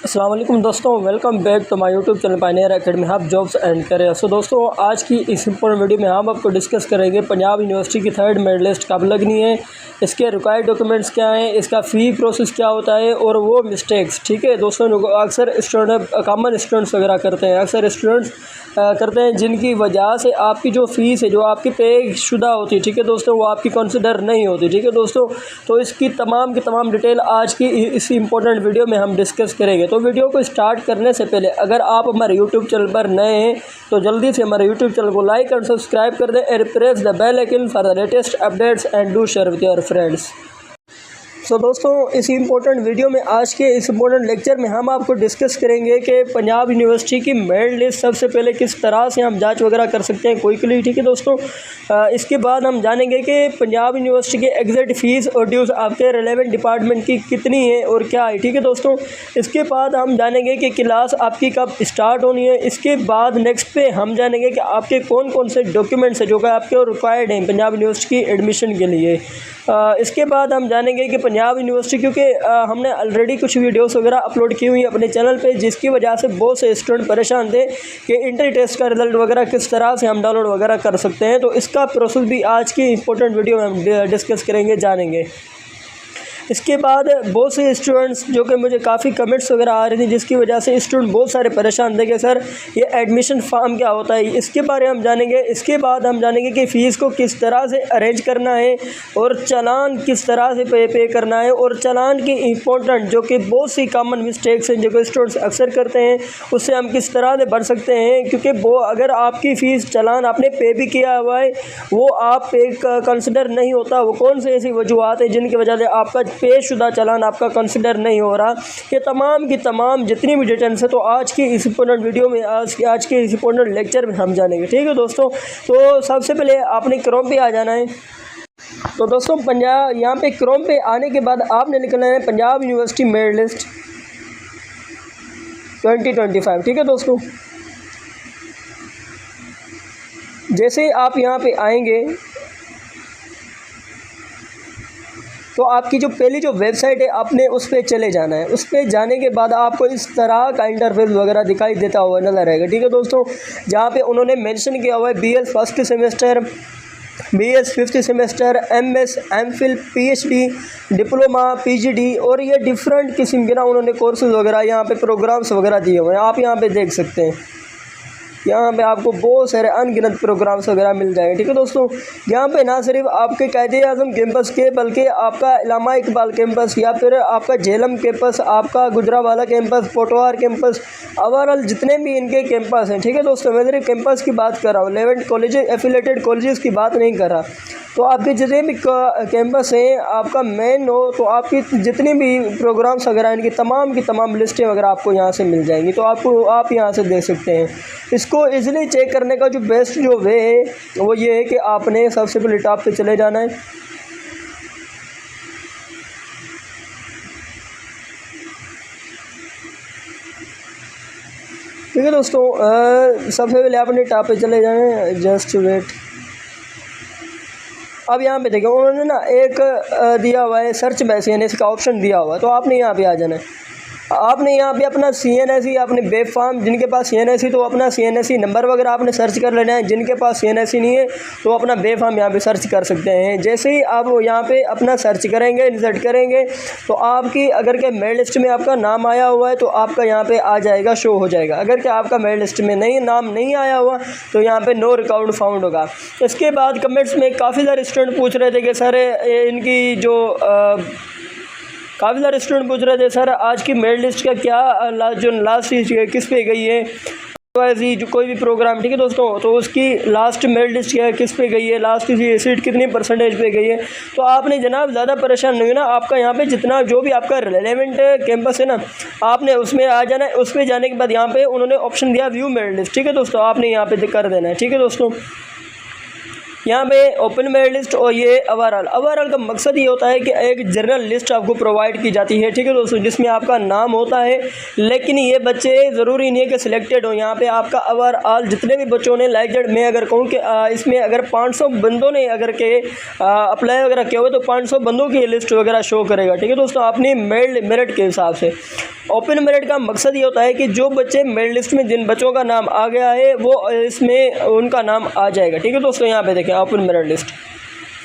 अस्सलाम वालेकुम दोस्तों, welcome back to my YouTube channel pioneer academy hub jobs and career. So दोस्तों, आज की इस इंपॉर्टेंट वीडियो में हम आपको डिस्कस करेंगे पंजाब यूनिवर्सिटी की थर्ड मेरिट लिस्ट कब लगनी है, इसके रिक्वायर्ड डॉक्यूमेंट्स क्या हैं, इसका फ़ी प्रोसेस क्या होता है और वो मिस्टेक्स। ठीक है दोस्तों, अक्सर स्टूडेंट कॉमन स्टूडेंट्स वगैरह करते हैं, अक्सर स्टूडेंट्स करते हैं जिनकी वजह से आपकी जो फ़ीस है, जो आपकी पे शुदा होती है, ठीक है दोस्तों, वो आपकी कंसिडर नहीं होती। ठीक है दोस्तों, तो इसकी तमाम की तमाम डिटेल आज की इस इम्पोर्टेंट वीडियो में हम डिस्कस करेंगे। तो वीडियो को स्टार्ट करने से पहले अगर आप हमारे यूट्यूब चैनल पर नए हैं तो जल्दी से हमारे यूट्यूब चैनल को लाइक और सब्सक्राइब कर दें and press the bell icon for the latest updates and do share with your friends. So दोस्तों, इस इम्पोर्टेंट वीडियो में आज के इस इम्पोर्टेंट लेक्चर में हम आपको डिस्कस करेंगे कि पंजाब यूनिवर्सिटी की मेरिट लिस्ट सबसे पहले किस तरह से हम जांच वगैरह कर सकते हैं क्विकली। ठीक है दोस्तों, इसके बाद हम जानेंगे कि पंजाब यूनिवर्सिटी के एग्जैक्ट फ़ीस और ड्यूज़ आपके रिलेवेंट डिपार्टमेंट की कितनी है और क्या है। ठीक है दोस्तों, इसके बाद हम जानेंगे कि क्लास आपकी कब स्टार्ट होनी है। इसके बाद नेक्स्ट पे हम जानेंगे कि आपके कौन कौन से डॉक्यूमेंट्स हैं जो कि आपके रिक्वायर्ड हैं पंजाब यूनिवर्सिटी की एडमिशन के लिए। इसके बाद हम जानेंगे कि पंजाब यूनिवर्सिटी, क्योंकि हमने ऑलरेडी कुछ वीडियोस वगैरह अपलोड की हुई अपने चैनल पे, जिसकी वजह से बहुत से स्टूडेंट परेशान थे कि इंटर टेस्ट का रिज़ल्ट वगैरह किस तरह से हम डाउनलोड वगैरह कर सकते हैं। तो इसका प्रोसेस भी आज की इंपॉर्टेंट वीडियो में हम डिस्कस करेंगे, जानेंगे। इसके बाद बहुत से स्टूडेंट्स जो कि मुझे काफ़ी कमेंट्स वगैरह आ रही थी, जिसकी वजह से स्टूडेंट बहुत सारे परेशान थे कि सर ये एडमिशन फॉर्म क्या होता है, इसके बारे में हम जानेंगे। इसके बाद हम जानेंगे कि फ़ीस को किस तरह से अरेंज करना है और चालान किस तरह से पे करना है, और चालान की इम्पोर्टेंट जो कि बहुत सी कॉमन मिस्टेक्स हैं जो कि स्टूडेंट्स अक्सर करते हैं, उससे हम किस तरह से बच सकते हैं। क्योंकि वो अगर आपकी फ़ीस चालान आपने पे भी किया हुआ है, वो आप पे कंसिडर नहीं होता। वो कौन से ऐसी वजूहत है जिनकी वजह से आपका पेशुदा चालान आपका कंसिडर नहीं हो रहा, ये तमाम की तमाम जितनी भी डिटेल्स है तो आज की इस इंपॉर्टेंट वीडियो में, आज के इस इंपॉर्टेंट लेक्चर में हम जानेंगे। ठीक है दोस्तों, तो सबसे पहले आपने क्रोम पे आ जाना है। तो दोस्तों, पंजाब यहाँ पे क्रोम पे आने के बाद आपने लिखना है पंजाब यूनिवर्सिटी मेरिट लिस्ट 2025। ठीक है दोस्तों, जैसे आप यहाँ पे आएंगे तो आपकी जो पहली जो वेबसाइट है आपने उस पर चले जाना है। उस पर जाने के बाद आपको इस तरह का इंटरफेस वगैरह दिखाई देता हुआ नजर आएगा। ठीक है दोस्तों, जहाँ पे उन्होंने मेंशन किया हुआ है BS first semester, BS fifth semester, MS, MPhil, PhD, diploma, PGD, और ये डिफरेंट किस्म के ना उन्होंने कोर्सेज वगैरह यहाँ पे प्रोग्राम्स वगैरह दिए हुए हैं। आप यहाँ पे देख सकते हैं, यहाँ पे आपको बहुत सारे अनगिनत प्रोग्राम्स वगैरह मिल जाएंगे। ठीक है दोस्तों, यहाँ पे ना सिर्फ आपके कायदे-ए-आज़म कैंपस के, बल्कि आपका इलामा इकबाल कैंपस या फिर आपका झेलम कैंपस, आपका Gujranwala campus, Potwar campus, overall जितने भी इनके कैंपस हैं। ठीक है दोस्तों, मैं सिर्फ कैंपस की बात कर रहा हूँ, 11 कॉलेज एफिलेटेड कॉलेजेस की बात नहीं कर रहा। तो आपके जितने भी कैंपस हैं, आपका मेन हो तो आपकी जितनी भी प्रोग्राम्स वगैरह इनकी की तमाम लिस्टें वगैरह आपको यहाँ से मिल जाएंगी। तो आप यहाँ से देख सकते हैं। इसको इजीली चेक करने का जो बेस्ट जो वे है वो ये है कि आपने सबसे पहले टॉप पे चले जाना है। ठीक है दोस्तों, सबसे पहले आपने टॉप पे चले जाए, जस्ट वेट। अब यहाँ पे देखिए उन्होंने ना एक दिया हुआ है सर्च मैसेज का ऑप्शन दिया हुआ है, तो आपने यहाँ पे आ जाना है। आपने यहाँ पे अपना CNSE, आपने बेब फॉर्म, जिनके पास CNSE तो अपना CNSE नंबर वगैरह आपने सर्च कर लेना है, जिनके पास CNSE नहीं है तो अपना बेब फॉर्म यहाँ पे सर्च कर सकते हैं। जैसे ही आप यहाँ पे अपना सर्च करेंगे, इंसर्ट करेंगे, तो आपकी अगर के मेरिट लिस्ट में आपका नाम आया हुआ है तो आपका यहाँ पे आ जाएगा, शो हो जाएगा। अगर क्या आपका मेरिट लिस्ट में नाम नहीं आया हुआ तो यहाँ पे नो रिकॉर्ड फाउंड होगा। इसके बाद कमेंट्स में काफ़ी सारे स्टूडेंट पूछ रहे थे कि सर इनकी जो काफ़ी सारे स्टूडेंट पूछ रहे थे सर आज की मेरिट लिस्ट का क्या जो लास्ट सीट किस पे गई है, जो कोई भी प्रोग्राम। ठीक है दोस्तों, तो उसकी लास्ट मेरिट लिस्ट क्या किस पे गई है, लास्ट की सीट कितनी परसेंटेज पे गई है। तो आपने जनाब ज़्यादा परेशान नहीं होना, आपका यहाँ पे जितना जो भी आपका रिलेवेंट कैंपस है ना, आपने उसमें आ जाना है। उस पर जाने के बाद यहाँ पे उन्होंने ऑप्शन दिया व्यू मेरिट लिस्ट। ठीक है दोस्तों, आपने यहाँ पे कर देना है। ठीक है दोस्तों, यहाँ पे ओपन मेरिट लिस्ट और ये ओवरऑल का मकसद ये होता है कि एक जनरल लिस्ट आपको प्रोवाइड की जाती है, ठीक है दोस्तों, जिसमें आपका नाम होता है। लेकिन ये बच्चे ज़रूरी नहीं है कि सिलेक्टेड हो। यहाँ पे आपका ओवरऑल जितने भी बच्चों ने लाइक दैट, मैं अगर कहूँ कि इसमें अगर 500 बंदों ने अगर के अप्लाई वगैरह किया हुआ तो 500 बंदों की लिस्ट वगैरह शो करेगा, ठीक है दोस्तों, अपनी मेरिट के हिसाब से। ओपन मेरिट का मकसद ये होता है कि जो बच्चे मेरिट लिस्ट में जिन बच्चों का नाम आ गया है वो इसमें उनका नाम आ जाएगा, ठीक है दोस्तों। यहाँ पे देखें ओपन मेरिट लिस्ट,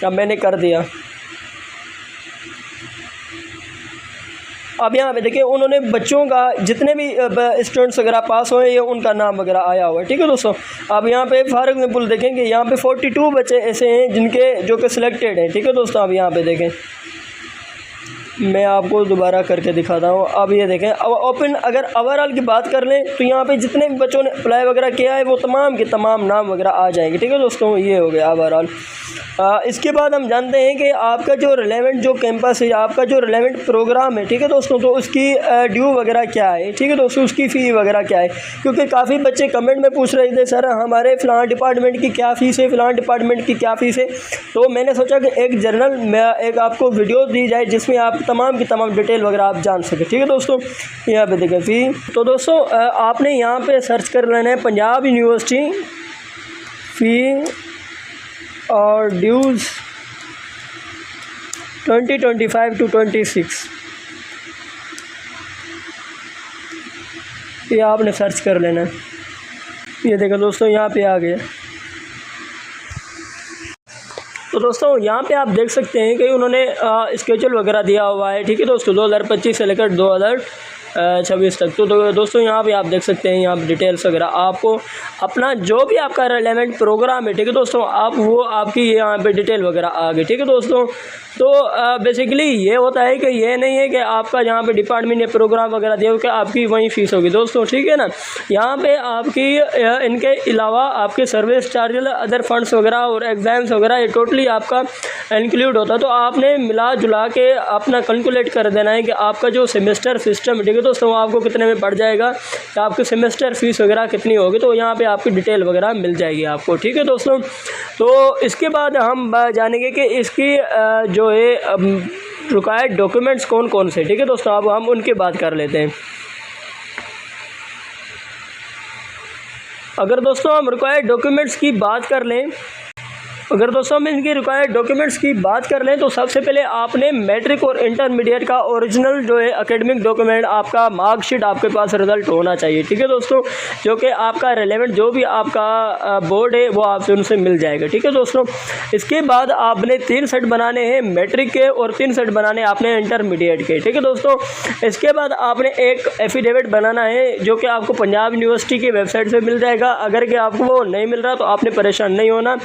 अब मैंने कर दिया। अब यहाँ पे देखिए उन्होंने बच्चों का जितने भी स्टूडेंट्स वगैरह पास हुए ये उनका नाम वगैरह आया हुआ है, ठीक है दोस्तों। अब यहाँ पे फॉर एग्जाम्पल देखेंगे यहाँ पे 42 बच्चे ऐसे हैं जिनके जो कि सिलेक्टेड हैं, ठीक है दोस्तों। अब यहाँ पे देखें, मैं आपको दोबारा करके दिखाता हूँ। अब ये देखें, अब ओपन अगर ओवरऑल की बात कर लें तो यहाँ पे जितने भी बच्चों ने अप्लाई वगैरह किया है वो तमाम के तमाम नाम वगैरह आ जाएंगे, ठीक है दोस्तों। ये हो गया ओवरऑल। इसके बाद हम जानते हैं कि आपका जो रिलेवेंट जो कैंपस है, आपका जो रिलेवेंट प्रोग्राम है, ठीक है दोस्तों, तो उसकी ड्यू वगैरह क्या है, ठीक है दोस्तों, उसकी फ़ी वगैरह क्या है। क्योंकि काफ़ी बच्चे कमेंट में पूछ रहे थे सर हमारे फ़लाँ डिपार्टमेंट की क्या फ़ीस है, फ़लाँ डिपार्टमेंट की क्या फ़ीस है। तो मैंने सोचा कि एक जनरल एक आपको वीडियो दी जाए जिसमें आप तमाम की तमाम डिटेल वगैरह आप जान सकें, ठीक है दोस्तों। यहाँ पे देखें फ़ी, तो दोस्तों आपने यहाँ पे सर्च कर लेना है पंजाब यूनिवर्सिटी फ़ी और ड्यूज़ 2025 to 26, ये आपने सर्च कर लेना है। ये देखो दोस्तों यहाँ पे आ गया। तो दोस्तों यहाँ पे आप देख सकते हैं कि उन्होंने स्केड्यूल वगैरह दिया हुआ है, ठीक है दोस्तों, 2025 से लेकर 2026 तक। तो दोस्तों यहाँ पे आप देख सकते हैं, यहाँ डिटेल्स वगैरह आपको अपना जो भी आपका रेलेवेंट प्रोग्राम है, ठीक है दोस्तों, आप वो आपकी यहाँ पे डिटेल वगैरह आ गई, ठीक है दोस्तों। तो बेसिकली ये होता है कि ये नहीं है कि आपका जहाँ पे डिपार्टमेंट ने प्रोग्राम वगैरह दिया कि आपकी वही फ़ीस होगी दोस्तों, ठीक है ना। यहाँ पे आपकी इनके अलावा आपके सर्विस चार्जेस, अदर फंड्स वगैरह और एग्ज़ाम्स वगैरह ये टोटली आपका इंक्लूड होता है। तो आपने मिला जुला के अपना कैलकुलेट कर देना है कि आपका जो सेमेस्टर सिस्टम, ठीक है दोस्तों, आपको कितने में पड़ जाएगा, कि आपकी सेमेस्टर फ़ीस वगैरह कितनी होगी। तो यहाँ पे आपकी डिटेल वगैरह मिल जाएगी आपको, ठीक है दोस्तों। तो इसके बाद हम जानेंगे कि इसकी जो है रिक्वायर्ड डॉक्यूमेंट्स कौन कौन से, ठीक है दोस्तों। अब हम उनकी बात कर लेते हैं। अगर दोस्तों हम रिक्वायर्ड डॉक्यूमेंट्स की बात कर लें, अगर दोस्तों हम इनकी रिक्वायर्ड डॉक्यूमेंट्स की बात कर लें तो सबसे पहले आपने मैट्रिक और इंटरमीडिएट का ओरिजिनल जो है एकेडमिक डॉक्यूमेंट, आपका मार्कशीट आपके पास रिज़ल्ट होना चाहिए, ठीक है दोस्तों, जो कि आपका रेलेवेंट जो भी आपका बोर्ड है वो आपसे उनसे मिल जाएगा, ठीक है दोस्तों। इसके बाद आपने 3 सेट बनाने हैं मैट्रिक के और 3 सेट बनाने आपने इंटरमीडिएट के, ठीक है दोस्तों। इसके बाद आपने एक एफिडेविट बनाना है जो कि आपको पंजाब यूनिवर्सिटी की वेबसाइट से मिल जाएगा। अगर कि आपको वो नहीं मिल रहा तो आपने परेशान नहीं होना,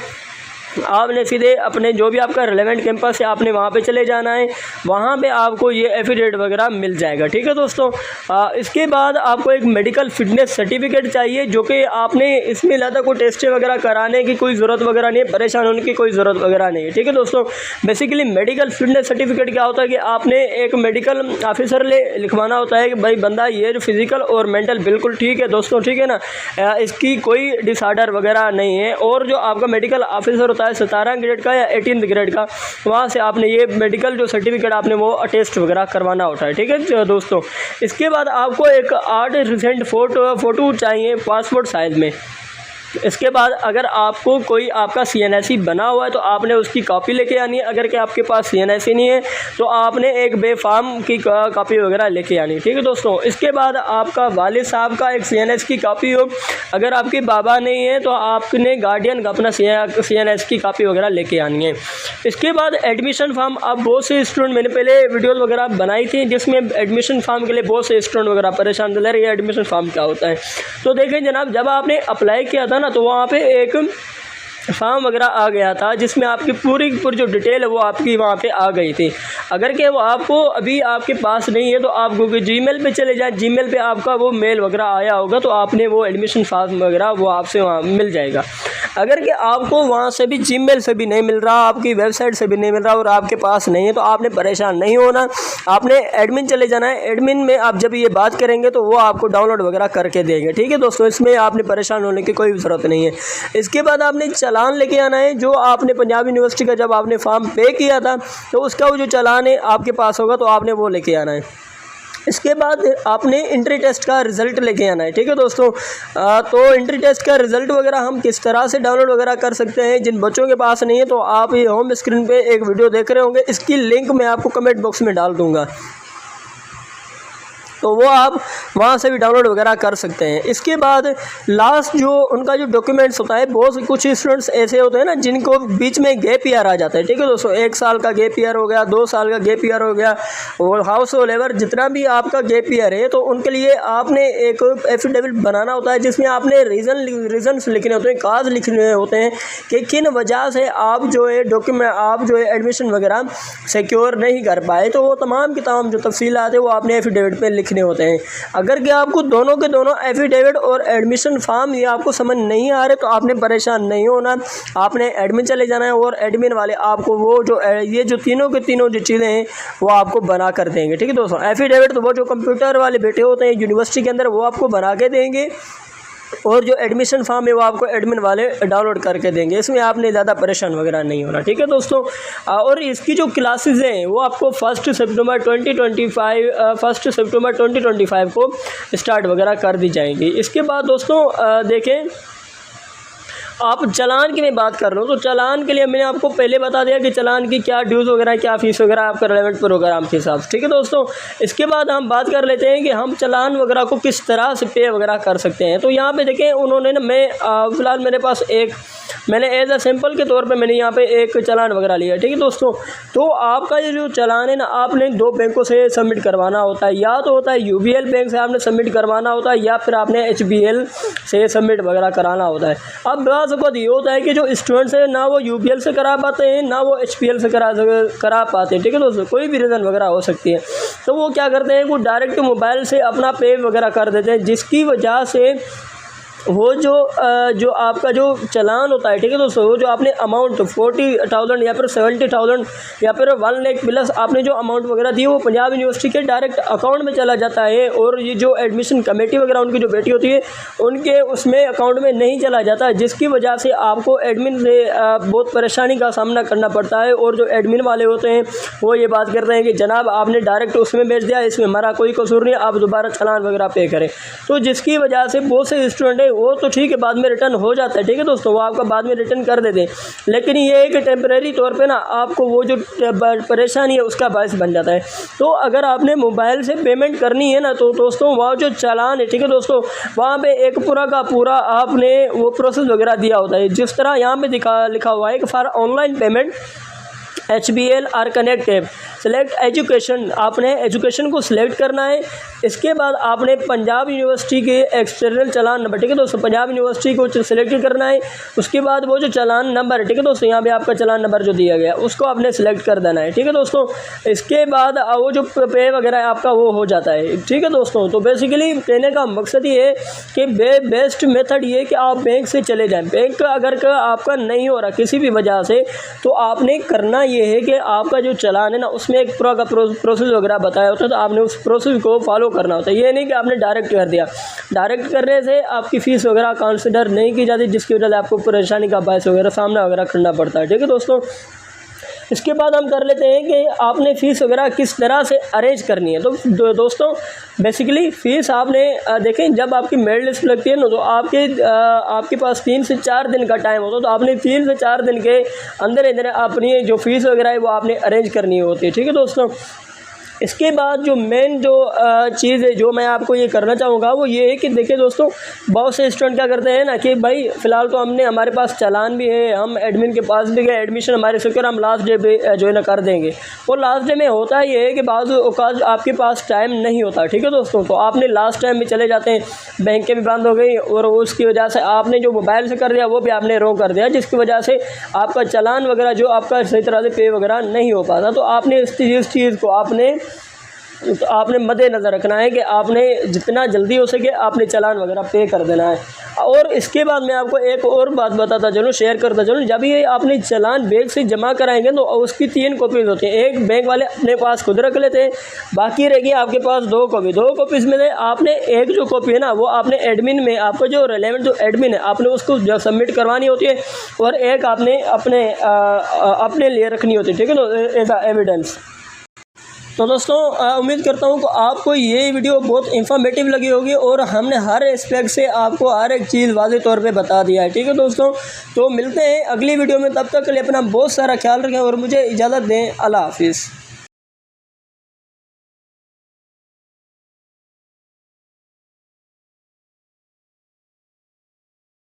आपने सीधे अपने जो भी आपका रिलेवेंट कैंपस है आपने वहाँ पे चले जाना है, वहाँ पे आपको ये एफिडेविट वगैरह मिल जाएगा, ठीक है दोस्तों। इसके बाद आपको एक मेडिकल फिटनेस सर्टिफिकेट चाहिए, जो कि आपने इसमें ज़्यादा कोई टेस्ट वगैरह कराने की कोई ज़रूरत वगैरह नहीं है, परेशान होने की कोई ज़रूरत वगैरह नहीं है, ठीक है दोस्तों। बेसिकली मेडिकल फिटनेस सर्टिफिकेट क्या होता है कि आपने एक मेडिकल ऑफिसर लिखवाना होता है कि भाई बंदा ये जो फिज़िकल और मेंटल बिल्कुल ठीक है दोस्तों, ठीक है ना, इसकी कोई डिसऑर्डर वगैरह नहीं है। और जो आपका मेडिकल ऑफिसर होता है 17 ग्रेड का या 18 ग्रेड का, वहाँ से आपने ये मेडिकल जो सर्टिफिकेट आपने वो टेस्ट वगैरह करवाना होता है, ठीक है दोस्तों। इसके बाद आपको एक 8 रिसेंट फ़ोटो चाहिए पासपोर्ट साइज़ में। इसके बाद अगर आपको कोई आपका CNSE बना हुआ है तो आपने उसकी कॉपी लेके आनी है। अगर कि आपके पास CNSE नहीं है तो आपने एक बेफार्म की कॉपी वगैरह लेके आनी है, ठीक है दोस्तों। इसके बाद आपका वालिद साहब का एक CNS की कॉपी हो, अगर आपके बाबा नहीं है तो आपने गार्डियन का अपना CNS की कॉपी वगैरह लेके आनी है। इसके बाद एडमिशन फॉर्म, अब बहुत से स्टूडेंट, मैंने पहले वीडियोज़ वगैरह बनाई थी जिसमें एडमिशन फॉर्म के लिए बहुत से स्टूडेंट वगैरह परेशान चल रहे हैं, एडमिशन फॉर्म क्या होता है। तो देखें जनाब, जब आपने अप्लाई किया था ना तो वहाँ पे एक फॉर्म वगैरह आ गया था जिसमें आपकी पूरी जो डिटेल है वो आपकी वहाँ पे आ गई थी। अगर कि वो आपको अभी आपके पास नहीं है तो आप गूगल जीमेल पे चले जाएं, जीमेल पे आपका वो मेल वगैरह आया होगा तो आपने वो एडमिशन फॉर्म वगैरह वो आपसे वहाँ मिल जाएगा। अगर कि आपको वहाँ से भी जीमेल से भी नहीं मिल रहा, आपकी वेबसाइट से भी नहीं मिल रहा और आपके पास नहीं है, तो आपने परेशान नहीं होना, आपने एडमिन चले जाना है। एडमिन में आप जब ये बात करेंगे तो वो आपको डाउनलोड वगैरह करके देंगे, ठीक है दोस्तों। इसमें आपने परेशान होने की कोई ज़रूरत नहीं है। इसके बाद आपने चालान लेके आना है, जो आपने पंजाब यूनिवर्सिटी का जब आपने फॉर्म पे किया था तो उसका वो जो चालान है आपके पास होगा, तो आपने वो लेके आना है। इसके बाद आपने एंट्री टेस्ट का रिज़ल्ट लेके आना है, ठीक है दोस्तों। तो एंट्री टेस्ट का रिज़ल्ट वगैरह हम किस तरह से डाउनलोड वगैरह कर सकते हैं, जिन बच्चों के पास नहीं है तो आप ये होम स्क्रीन पे एक वीडियो देख रहे होंगे, इसकी लिंक मैं आपको कमेंट बॉक्स में डाल दूँगा, तो वो आप वहाँ से भी डाउनलोड वगैरह कर सकते हैं। इसके बाद लास्ट जो उनका जो डॉक्यूमेंट्स होता है, बहुत कुछ स्टूडेंट्स ऐसे होते हैं ना जिनको बीच में गैप ईयर आ जाता है, ठीक है दोस्तों। 1 साल का गैप ईयर हो गया, 2 साल का गैप ईयर हो गया, और हाउस होल्ड लेबर जितना भी आपका गैप ईयर है, तो उनके लिए आपने एक एफिडेविट बनाना होता है जिसमें आपने रीज़न्स लिखने होते हैं, काज लिखने होते हैं कि किन वजह से आप जो है आप जो है एडमिशन वगैरह सिक्योर नहीं कर पाए। तो वो तमाम की तमाम जो तफसीलात है वो आपने एफिडेविट पे लिखने होते हैं। अगर कि आपको दोनों के दोनों एफिडेविट और एडमिशन फॉर्म ये आपको समझ नहीं आ रहे, तो आपने परेशान नहीं होना, आपने एडमिन चले जाना है और एडमिन वाले आपको वो जो ये जो तीनों के तीनों जो चीज़ें हैं वो आपको बना कर देंगे, ठीक है दोस्तों। एफिडेविट तो वो जो कंप्यूटर वाले बैठे होते हैं यूनिवर्सिटी के अंदर वो आपको बना के देंगे, और जो एडमिशन फॉर्म है वो आपको एडमिन वाले डाउनलोड करके देंगे। इसमें आपने ज़्यादा परेशान वगैरह नहीं होना, ठीक है दोस्तों। और इसकी जो क्लासेस हैं वो आपको 1 सितंबर 2025 को स्टार्ट वगैरह कर दी जाएंगी। इसके बाद दोस्तों देखें, आप चालान की मैं बात कर रहा हूँ, तो चालान के लिए मैंने आपको पहले बता दिया कि चालान की क्या ड्यूज़ वगैरह, क्या फ़ीस वगैरह आपका रेलेवेंट प्रोग्राम के हिसाब से, ठीक है दोस्तों। इसके बाद हम बात कर लेते हैं कि हम चालान वगैरह को किस तरह से पे वगैरह कर सकते हैं। तो यहाँ पे देखें, उन्होंने ना फ़िलहाल मेरे पास मैंने एज अ सैम्पल के तौर पे मैंने यहाँ पे एक चालान वगैरह लिया, ठीक है दोस्तों। तो आपका ये जो चालान है ना, आपने 2 बैंकों से सबमिट करवाना होता है, या तो होता है UBL बैंक से आपने सबमिट करवाना होता है, या फिर आपने HBL से सबमिट वगैरह कराना होता है। अब बात ये होता है कि जो स्टूडेंट्स है ना वो UBL से करा पाते हैं, ना वो HBL से करा पाते हैं, ठीक है दोस्तों। कोई भी रीज़न वगैरह हो सकती है, तो वो क्या करते हैं, वो डायरेक्ट मोबाइल से अपना पे वगैरह कर देते हैं, जिसकी वजह से वो जो आपका जो चालान होता है, ठीक है दोस्तों, वो जो आपने अमाउंट 40,000 या फिर 70,000 या फिर 1 लाख प्लस आपने जो अमाउंट वगैरह दी, वो पंजाब यूनिवर्सिटी के डायरेक्ट अकाउंट में चला जाता है। और ये जो एडमिशन कमेटी वगैरह उनकी जो बैठी होती है, उनके उसमें अकाउंट में नहीं चला जाता, जिसकी वजह से आपको एडमिन से बहुत परेशानी का सामना करना पड़ता है। और जो एडमिन वाले होते हैं वो ये बात करते हैं कि जनाब आपने डायरेक्ट उसमें भेज दिया, इसमें हमारा कोई कसूर नहीं, आप दोबारा चालान वगैरह पे करें। तो जिसकी वजह से बहुत से स्टूडेंट है वो तो ठीक है, बाद में रिटर्न हो जाता है, ठीक है दोस्तों, वो आपका बाद में रिटर्न कर देते हैं, लेकिन ये है कि टेम्परेरी तौर पे ना आपको वो जो परेशानी है उसका बायस बन जाता है। तो अगर आपने मोबाइल से पेमेंट करनी है ना, तो दोस्तों वहाँ जो चालान है, ठीक है दोस्तों, वहाँ पे एक पूरा का पूरा आपने वो प्रोसेस वगैरह दिया होता है, जिस तरह यहाँ पे लिखा हुआ है कि फॉर ऑनलाइन पेमेंट HBL और कनेक्ट ऐप सेलेक्ट एजुकेशन, आपने एजुकेशन को सिलेक्ट करना है। इसके बाद आपने पंजाब यूनिवर्सिटी के एक्सटर्नल चालान नंबर, ठीक है दोस्तों, पंजाब यूनिवर्सिटी को सिलेक्ट करना है। उसके बाद वो जो चालान नंबर, ठीक है दोस्तों, यहाँ पे आपका चालान नंबर जो दिया गया उसको आपने सिलेक्ट कर देना है, ठीक है दोस्तों। इसके बाद वो जो पे वगैरह आपका वो हो जाता है, ठीक है दोस्तों। तो बेसिकली कहने का मकसद ये है कि बेस्ट मेथड ये कि आप बैंक से चले जाएँ। बैंक अगर आपका नहीं हो रहा किसी भी वजह से, तो आपने करना ये है कि आपका जो चालान है ना उसमें एक पूरा का प्रोसेस वगैरह बताया होता है, तो आपने उस प्रोसेस को फॉलो करना होता है। ये नहीं कि आपने डायरेक्ट कर दिया, डायरेक्ट करने से आपकी फ़ीस वगैरह कंसिडर नहीं की जाती, जिसकी वजह से आपको परेशानी का बायस वगैरह सामना वगैरह करना पड़ता है, ठीक है दोस्तों। इसके बाद हम कर लेते हैं कि आपने फ़ीस वगैरह किस तरह से अरेंज करनी है। तो दोस्तों बेसिकली फ़ीस आपने देखें, जब आपकी मेरिट लिस्ट लगती है ना, तो आपके पास 3 से 4 दिन का टाइम होता है, तो आपने 3 से 4 दिन के अंदर अपनी जो फ़ीस वगैरह है वो आपने अरेंज करनी होती है, ठीक है दोस्तों। इसके बाद जो मेन जो चीज़ है जो मैं आपको ये करना चाहूँगा वो ये है कि देखिए दोस्तों, बहुत से स्टूडेंट क्या करते हैं ना कि भाई फ़िलहाल तो हमारे पास चालान भी है, हम एडमिन के पास भी गए, एडमिशन हमारे सिक्योर हम लास्ट डे पे जो है ना कर देंगे। और लास्ट डे में होता ये है कि बाज़ औक़ात आपके पास टाइम नहीं होता, ठीक है दोस्तों। तो आपने लास्ट टाइम में चले जाते हैं, बैंकें भी बंद हो गई, और उसकी वजह से आपने जो मोबाइल से कर दिया वो भी आपने रॉन्ग कर दिया, जिसकी वजह से आपका चालान वगैरह जो आपका सही तरह से पे वगैरह नहीं हो पाता। तो आपने इस चीज़ को आपने तो आपने मद्देनज़र रखना है कि आपने जितना जल्दी हो सके आपने चालान वगैरह पे कर देना है। और इसके बाद मैं आपको एक और बात बताता चलूँ, शेयर करता चलूँ, जब ये आपने चालान बैंक से जमा कराएंगे तो उसकी 3 कॉपीज़ होती हैं। एक बैंक वाले अपने पास खुद रख लेते हैं, बाकी रहेगी आपके पास 2 कॉपी। 2 कॉपीज़ में से आपने एक जो कॉपी है ना वो आपने एडमिन में, आपको जो रेलेवेंट जो एडमिन है आपने उसको जो सबमिट करवानी होती है, और एक आपने अपने लिए रखनी होती है, ठीक है, तो एज अ एविडेंस। तो दोस्तों उम्मीद करता हूँ कि आपको ये वीडियो बहुत इंफॉर्मेटिव लगी होगी और हमने हर एस्पेक्ट से आपको हर एक चीज़ वाज़ेह तौर पे बता दिया है, ठीक है दोस्तों। तो मिलते हैं अगली वीडियो में, तब तक के लिए अपना बहुत सारा ख्याल रखें और मुझे इजाज़त दें। अल्लाह हाफिज़।